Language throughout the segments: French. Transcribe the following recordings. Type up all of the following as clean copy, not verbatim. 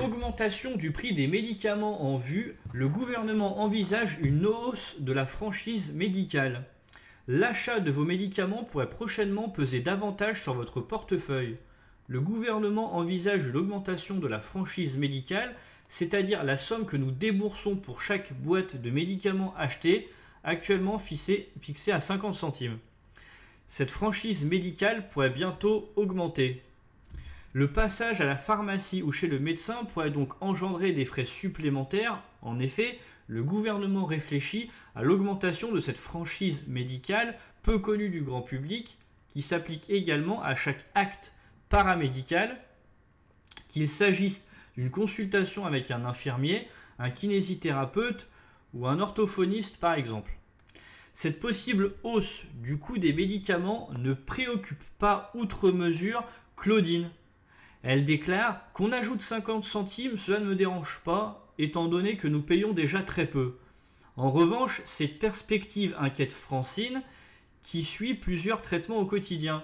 augmentation du prix des médicaments en vue, le gouvernement envisage une hausse de la franchise médicale. L'achat de vos médicaments pourrait prochainement peser davantage sur votre portefeuille. Le gouvernement envisage l'augmentation de la franchise médicale, c'est-à-dire la somme que nous déboursons pour chaque boîte de médicaments achetés, actuellement fixée à 50 centimes. Cette franchise médicale pourrait bientôt augmenter. Le passage à la pharmacie ou chez le médecin pourrait donc engendrer des frais supplémentaires. En effet, le gouvernement réfléchit à l'augmentation de cette franchise médicale peu connue du grand public, qui s'applique également à chaque acte paramédical, qu'il s'agisse d'une consultation avec un infirmier, un kinésithérapeute ou un orthophoniste par exemple. Cette possible hausse du coût des médicaments ne préoccupe pas outre mesure Claudine. Elle déclare qu'on ajoute 50 centimes, cela ne me dérange pas, étant donné que nous payons déjà très peu. En revanche, cette perspective inquiète Francine, qui suit plusieurs traitements au quotidien.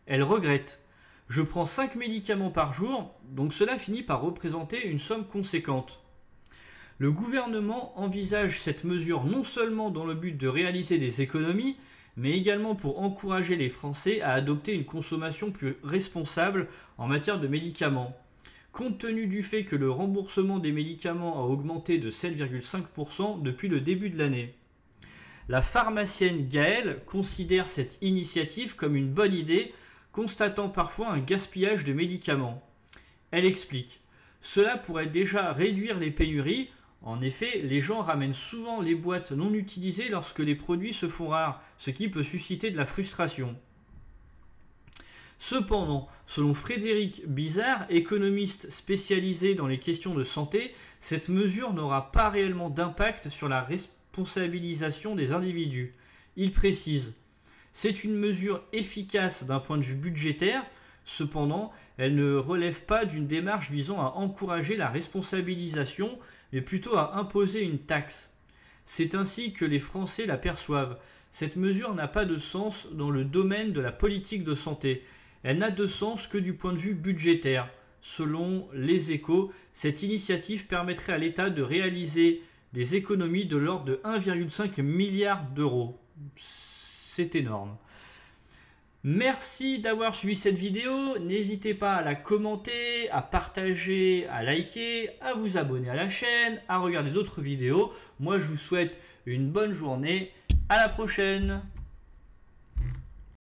Elle regrette. Je prends 5 médicaments par jour, donc cela finit par représenter une somme conséquente. Le gouvernement envisage cette mesure non seulement dans le but de réaliser des économies, mais également pour encourager les Français à adopter une consommation plus responsable en matière de médicaments. Compte tenu du fait que le remboursement des médicaments a augmenté de 7,5% depuis le début de l'année. La pharmacienne Gaëlle considère cette initiative comme une bonne idée, constatant parfois un gaspillage de médicaments. Elle explique « Cela pourrait déjà réduire les pénuries. En effet, les gens ramènent souvent les boîtes non utilisées lorsque les produits se font rares, ce qui peut susciter de la frustration. » Cependant, selon Frédéric Bizard, économiste spécialisé dans les questions de santé, cette mesure n'aura pas réellement d'impact sur la responsabilisation des individus. Il précise « C'est une mesure efficace d'un point de vue budgétaire. Cependant, elle ne relève pas d'une démarche visant à encourager la responsabilisation, mais plutôt à imposer une taxe. C'est ainsi que les Français la perçoivent. Cette mesure n'a pas de sens dans le domaine de la politique de santé. Elle n'a de sens que du point de vue budgétaire. Selon Les Échos, cette initiative permettrait à l'État de réaliser des économies de l'ordre de 1,5 milliard d'euros. C'est énorme. Merci d'avoir suivi cette vidéo, n'hésitez pas à la commenter, à partager, à liker, à vous abonner à la chaîne, à regarder d'autres vidéos. Moi je vous souhaite une bonne journée, à la prochaine.